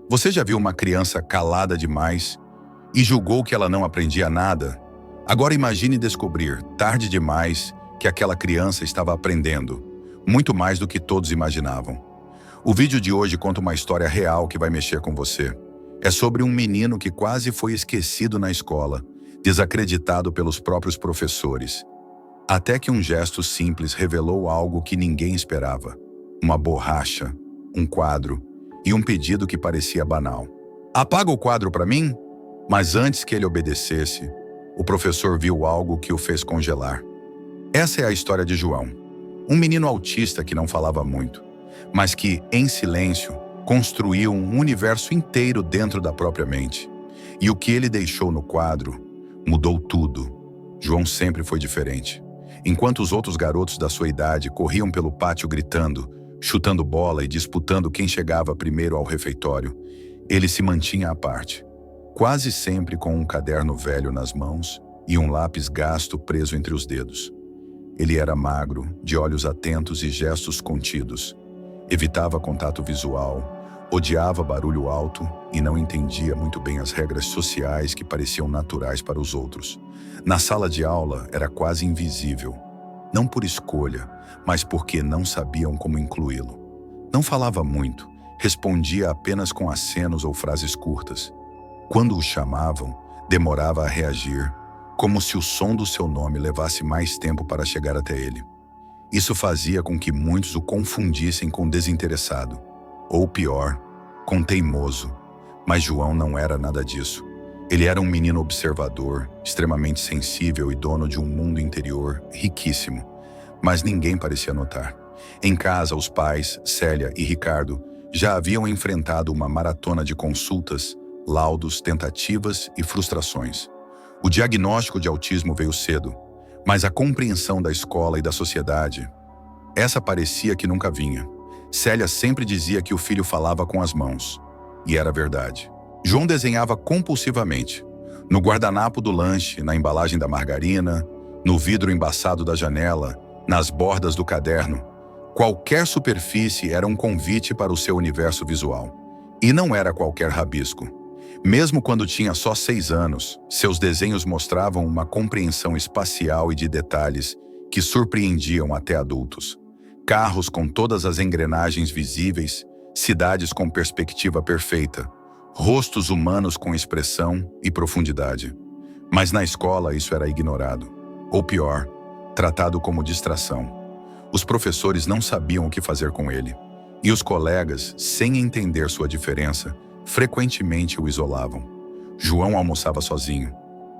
Você já viu uma criança calada demais e julgou que ela não aprendia nada? Agora imagine descobrir, tarde demais, que aquela criança estava aprendendo, muito mais do que todos imaginavam. O vídeo de hoje conta uma história real que vai mexer com você. É sobre um menino que quase foi esquecido na escola, desacreditado pelos próprios professores. Até que um gesto simples revelou algo que ninguém esperava. Uma borracha, um quadro e um pedido que parecia banal. "Apaga o quadro para mim?" Mas antes que ele obedecesse, o professor viu algo que o fez congelar. Essa é a história de João, um menino autista que não falava muito, mas que, em silêncio, construiu um universo inteiro dentro da própria mente. E o que ele deixou no quadro mudou tudo. João sempre foi diferente. Enquanto os outros garotos da sua idade corriam pelo pátio gritando, chutando bola e disputando quem chegava primeiro ao refeitório, ele se mantinha à parte, quase sempre com um caderno velho nas mãos e um lápis gasto preso entre os dedos. Ele era magro, de olhos atentos e gestos contidos. Evitava contato visual, odiava barulho alto e não entendia muito bem as regras sociais que pareciam naturais para os outros. Na sala de aula era quase invisível, não por escolha, mas porque não sabiam como incluí-lo. Não falava muito, respondia apenas com acenos ou frases curtas. Quando o chamavam, demorava a reagir, como se o som do seu nome levasse mais tempo para chegar até ele. Isso fazia com que muitos o confundissem com desinteressado, ou pior, com teimoso. Mas João não era nada disso. Ele era um menino observador, extremamente sensível e dono de um mundo interior riquíssimo. Mas ninguém parecia notar. Em casa, os pais, Célia e Ricardo, já haviam enfrentado uma maratona de consultas, laudos, tentativas e frustrações. O diagnóstico de autismo veio cedo, mas a compreensão da escola e da sociedade, essa parecia que nunca vinha. Célia sempre dizia que o filho falava com as mãos, e era verdade. João desenhava compulsivamente, no guardanapo do lanche, na embalagem da margarina, no vidro embaçado da janela, nas bordas do caderno. Qualquer superfície era um convite para o seu universo visual. E não era qualquer rabisco. Mesmo quando tinha só 6 anos, seus desenhos mostravam uma compreensão espacial e de detalhes que surpreendiam até adultos. Carros com todas as engrenagens visíveis, cidades com perspectiva perfeita, rostos humanos com expressão e profundidade. Mas na escola isso era ignorado. Ou pior, tratado como distração. Os professores não sabiam o que fazer com ele. E os colegas, sem entender sua diferença, frequentemente o isolavam. João almoçava sozinho,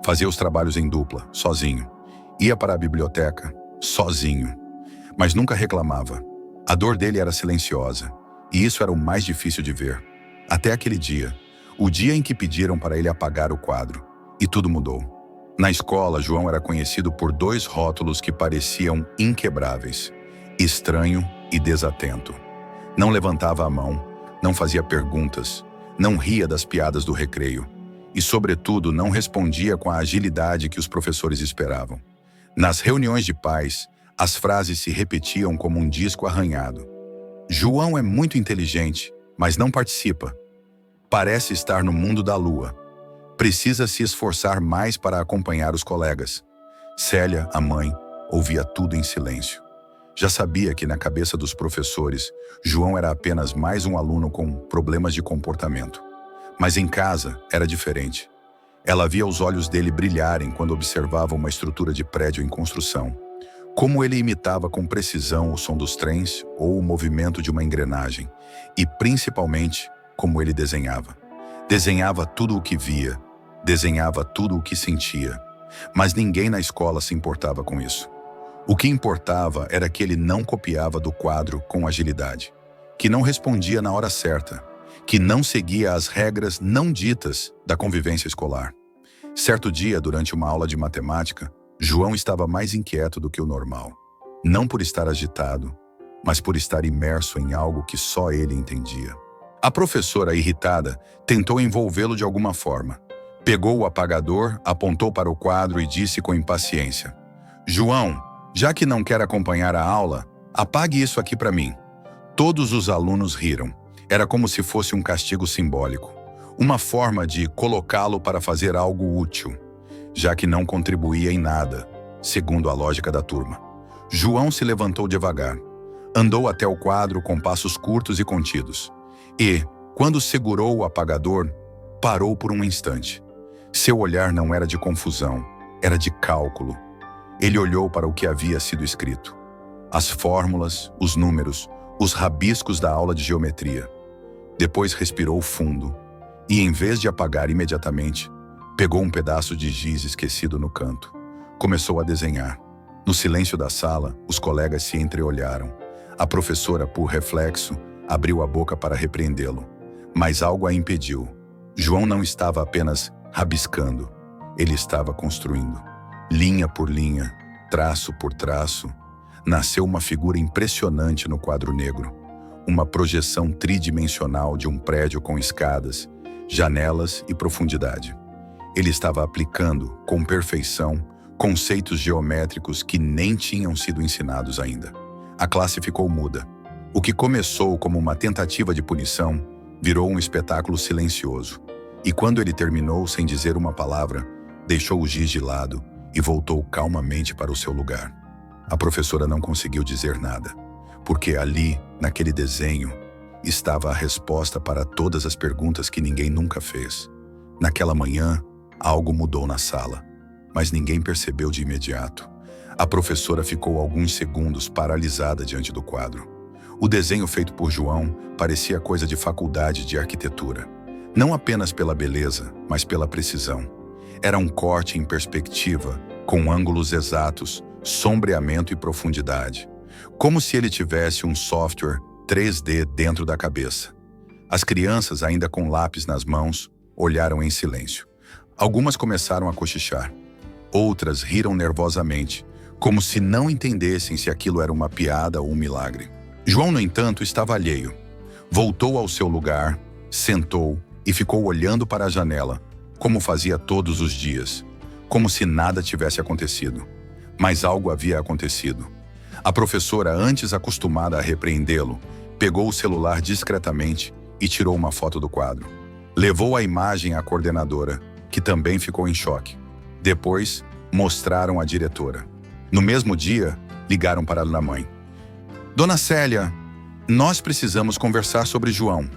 fazia os trabalhos em dupla, sozinho, ia para a biblioteca, sozinho, mas nunca reclamava. A dor dele era silenciosa, e isso era o mais difícil de ver. Até aquele dia, o dia em que pediram para ele apagar o quadro, e tudo mudou. Na escola, João era conhecido por 2 rótulos que pareciam inquebráveis: estranho e desatento. Não levantava a mão, não fazia perguntas, não ria das piadas do recreio e, sobretudo, não respondia com a agilidade que os professores esperavam. Nas reuniões de pais, as frases se repetiam como um disco arranhado. João é muito inteligente, mas não participa. Parece estar no mundo da lua. Precisa se esforçar mais para acompanhar os colegas. Célia, a mãe, ouvia tudo em silêncio. Já sabia que na cabeça dos professores, João era apenas mais um aluno com problemas de comportamento. Mas em casa era diferente. Ela via os olhos dele brilharem quando observava uma estrutura de prédio em construção. Como ele imitava com precisão o som dos trens ou o movimento de uma engrenagem. E, principalmente, como ele desenhava. Desenhava tudo o que via, desenhava tudo o que sentia. Mas ninguém na escola se importava com isso. O que importava era que ele não copiava do quadro com agilidade, que não respondia na hora certa, que não seguia as regras não ditas da convivência escolar. Certo dia, durante uma aula de matemática, João estava mais inquieto do que o normal. Não por estar agitado, mas por estar imerso em algo que só ele entendia. A professora, irritada, tentou envolvê-lo de alguma forma. Pegou o apagador, apontou para o quadro e disse com impaciência: "João, já que não quer acompanhar a aula, apague isso aqui para mim." Todos os alunos riram. Era como se fosse um castigo simbólico, uma forma de colocá-lo para fazer algo útil, já que não contribuía em nada, segundo a lógica da turma. João se levantou devagar, andou até o quadro com passos curtos e contidos, e, quando segurou o apagador, parou por um instante. Seu olhar não era de confusão, era de cálculo. Ele olhou para o que havia sido escrito. As fórmulas, os números, os rabiscos da aula de geometria. Depois respirou fundo e, em vez de apagar imediatamente, pegou um pedaço de giz esquecido no canto. Começou a desenhar. No silêncio da sala, os colegas se entreolharam. A professora, por reflexo, abriu a boca para repreendê-lo, mas algo a impediu. João não estava apenas rabiscando, ele estava construindo. Linha por linha, traço por traço, nasceu uma figura impressionante no quadro negro. Uma projeção tridimensional de um prédio com escadas, janelas e profundidade. Ele estava aplicando, com perfeição, conceitos geométricos que nem tinham sido ensinados ainda. A classe ficou muda. O que começou como uma tentativa de punição virou um espetáculo silencioso. E quando ele terminou sem dizer uma palavra, deixou o giz de lado e voltou calmamente para o seu lugar. A professora não conseguiu dizer nada, porque ali, naquele desenho, estava a resposta para todas as perguntas que ninguém nunca fez. Naquela manhã, algo mudou na sala, mas ninguém percebeu de imediato. A professora ficou alguns segundos paralisada diante do quadro. O desenho feito por João parecia coisa de faculdade de arquitetura. Não apenas pela beleza, mas pela precisão. Era um corte em perspectiva, com ângulos exatos, sombreamento e profundidade. Como se ele tivesse um software 3D dentro da cabeça. As crianças, ainda com lápis nas mãos, olharam em silêncio. Algumas começaram a cochichar. Outras riram nervosamente, como se não entendessem se aquilo era uma piada ou um milagre. João, no entanto, estava alheio. Voltou ao seu lugar, sentou e ficou olhando para a janela, como fazia todos os dias, como se nada tivesse acontecido. Mas algo havia acontecido. A professora, antes acostumada a repreendê-lo, pegou o celular discretamente e tirou uma foto do quadro. Levou a imagem à coordenadora, que também ficou em choque. Depois, mostraram à diretora. No mesmo dia, ligaram para a mãe. Dona Célia, nós precisamos conversar sobre João.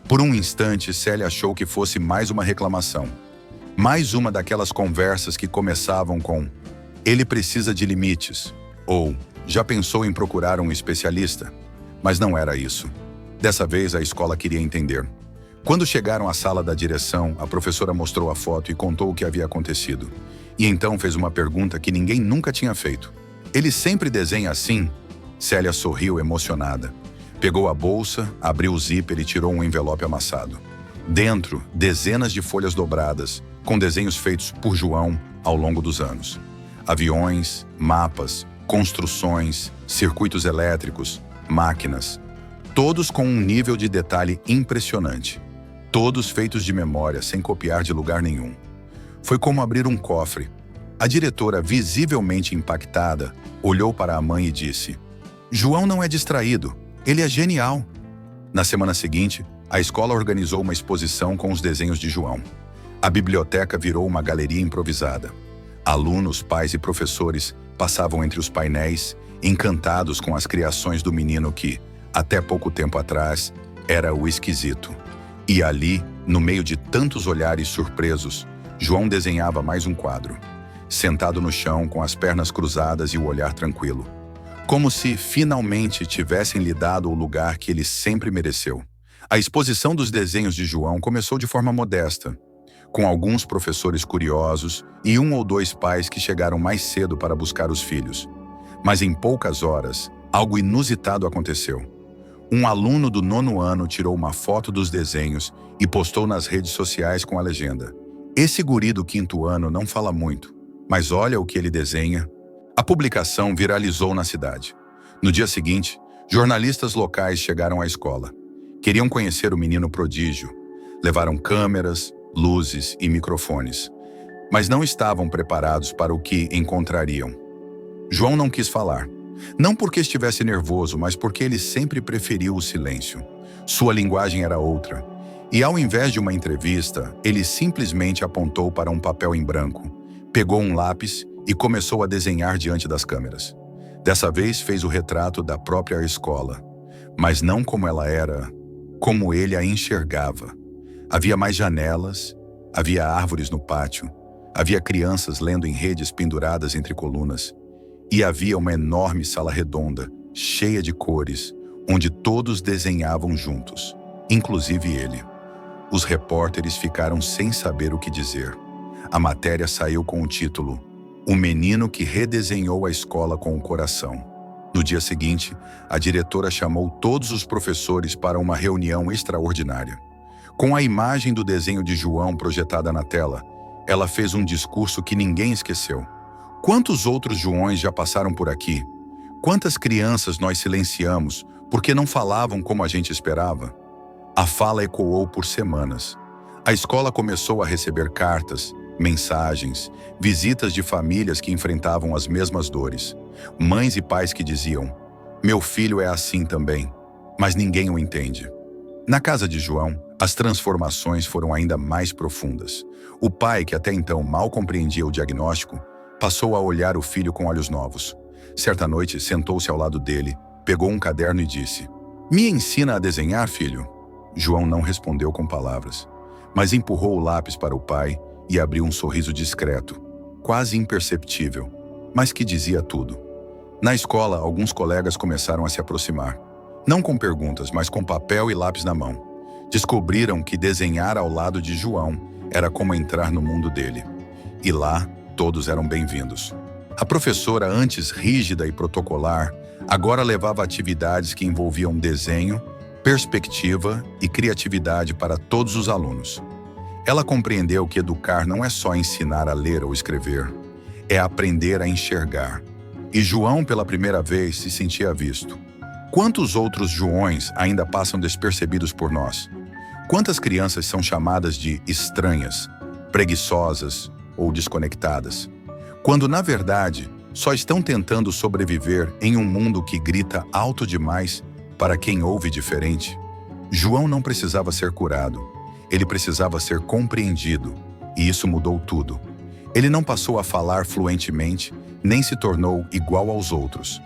Por um instante, Célia achou que fosse mais uma reclamação. Mais uma daquelas conversas que começavam com "ele precisa de limites" ou "já pensou em procurar um especialista?" Mas não era isso. Dessa vez, a escola queria entender. Quando chegaram à sala da direção, a professora mostrou a foto e contou o que havia acontecido. E então fez uma pergunta que ninguém nunca tinha feito. "Ele sempre desenha assim?" Célia sorriu emocionada. Pegou a bolsa, abriu o zíper e tirou um envelope amassado. Dentro, dezenas de folhas dobradas, com desenhos feitos por João ao longo dos anos. Aviões, mapas, construções, circuitos elétricos, máquinas. Todos com um nível de detalhe impressionante. Todos feitos de memória, sem copiar de lugar nenhum. Foi como abrir um cofre. A diretora, visivelmente impactada, olhou para a mãe e disse: "João não é distraído, ele é genial." Na semana seguinte, a escola organizou uma exposição com os desenhos de João. A biblioteca virou uma galeria improvisada. Alunos, pais e professores passavam entre os painéis, encantados com as criações do menino que, até pouco tempo atrás, era o esquisito. E ali, no meio de tantos olhares surpresos, João desenhava mais um quadro. Sentado no chão, com as pernas cruzadas e o olhar tranquilo. Como se, finalmente, tivessem lhe dado o lugar que ele sempre mereceu. A exposição dos desenhos de João começou de forma modesta, com alguns professores curiosos e um ou dois pais que chegaram mais cedo para buscar os filhos. Mas em poucas horas, algo inusitado aconteceu. Um aluno do 9º ano tirou uma foto dos desenhos e postou nas redes sociais com a legenda: "Esse guri do 5º ano não fala muito, mas olha o que ele desenha." A publicação viralizou na cidade. No dia seguinte, jornalistas locais chegaram à escola. Queriam conhecer o menino prodígio. Levaram câmeras, luzes e microfones. Mas não estavam preparados para o que encontrariam. João não quis falar. Não porque estivesse nervoso, mas porque ele sempre preferiu o silêncio. Sua linguagem era outra. E ao invés de uma entrevista, ele simplesmente apontou para um papel em branco, pegou um lápis e começou a desenhar diante das câmeras. Dessa vez fez o retrato da própria escola, mas não como ela era, como ele a enxergava. Havia mais janelas, havia árvores no pátio, havia crianças lendo em redes penduradas entre colunas, e havia uma enorme sala redonda, cheia de cores, onde todos desenhavam juntos, inclusive ele. Os repórteres ficaram sem saber o que dizer. A matéria saiu com o título "O menino que redesenhou a escola com o coração". No dia seguinte, a diretora chamou todos os professores para uma reunião extraordinária. Com a imagem do desenho de João projetada na tela, ela fez um discurso que ninguém esqueceu. Quantos outros Joões já passaram por aqui? Quantas crianças nós silenciamos porque não falavam como a gente esperava? A fala ecoou por semanas. A escola começou a receber cartas, mensagens, visitas de famílias que enfrentavam as mesmas dores. Mães e pais que diziam: "Meu filho é assim também", mas ninguém o entende. Na casa de João, as transformações foram ainda mais profundas. O pai, que até então mal compreendia o diagnóstico, passou a olhar o filho com olhos novos. Certa noite, sentou-se ao lado dele, pegou um caderno e disse: "Me ensina a desenhar, filho?" João não respondeu com palavras, mas empurrou o lápis para o pai e abriu um sorriso discreto, quase imperceptível, mas que dizia tudo. Na escola, alguns colegas começaram a se aproximar, não com perguntas, mas com papel e lápis na mão. Descobriram que desenhar ao lado de João era como entrar no mundo dele. E lá, todos eram bem-vindos. A professora, antes rígida e protocolar, agora levava atividades que envolviam desenho, perspectiva e criatividade para todos os alunos. Ela compreendeu que educar não é só ensinar a ler ou escrever, é aprender a enxergar. E João, pela primeira vez, se sentia visto. Quantos outros Joões ainda passam despercebidos por nós? Quantas crianças são chamadas de estranhas, preguiçosas ou desconectadas, quando, na verdade, só estão tentando sobreviver em um mundo que grita alto demais para quem ouve diferente? João não precisava ser curado, ele precisava ser compreendido, e isso mudou tudo. Ele não passou a falar fluentemente, nem se tornou igual aos outros,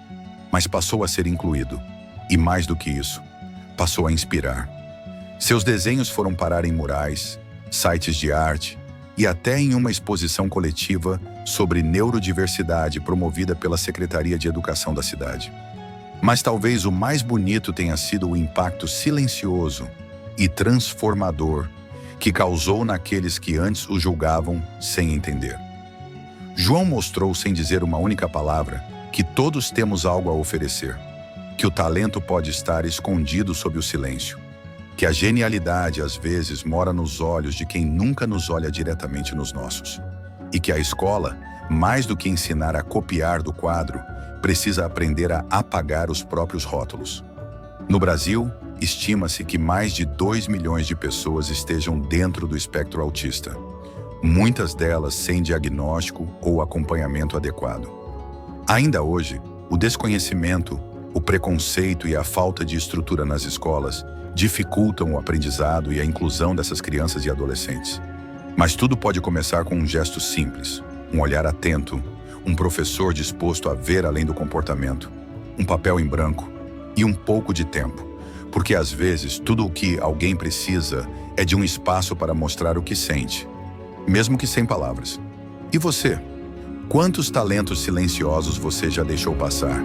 mas passou a ser incluído. E mais do que isso, passou a inspirar. Seus desenhos foram parar em murais, sites de arte e até em uma exposição coletiva sobre neurodiversidade promovida pela Secretaria de Educação da cidade. Mas talvez o mais bonito tenha sido o impacto silencioso e transformador que causou naqueles que antes o julgavam sem entender. João mostrou, sem dizer uma única palavra, que todos temos algo a oferecer, que o talento pode estar escondido sob o silêncio, que a genialidade às vezes mora nos olhos de quem nunca nos olha diretamente nos nossos, e que a escola, mais do que ensinar a copiar do quadro, precisa aprender a apagar os próprios rótulos. No Brasil, estima-se que mais de 2 milhões de pessoas estejam dentro do espectro autista, muitas delas sem diagnóstico ou acompanhamento adequado. Ainda hoje, o desconhecimento, o preconceito e a falta de estrutura nas escolas dificultam o aprendizado e a inclusão dessas crianças e adolescentes. Mas tudo pode começar com um gesto simples, um olhar atento, um professor disposto a ver além do comportamento, um papel em branco e um pouco de tempo, porque às vezes tudo o que alguém precisa é de um espaço para mostrar o que sente, mesmo que sem palavras. E você? Quantos talentos silenciosos você já deixou passar?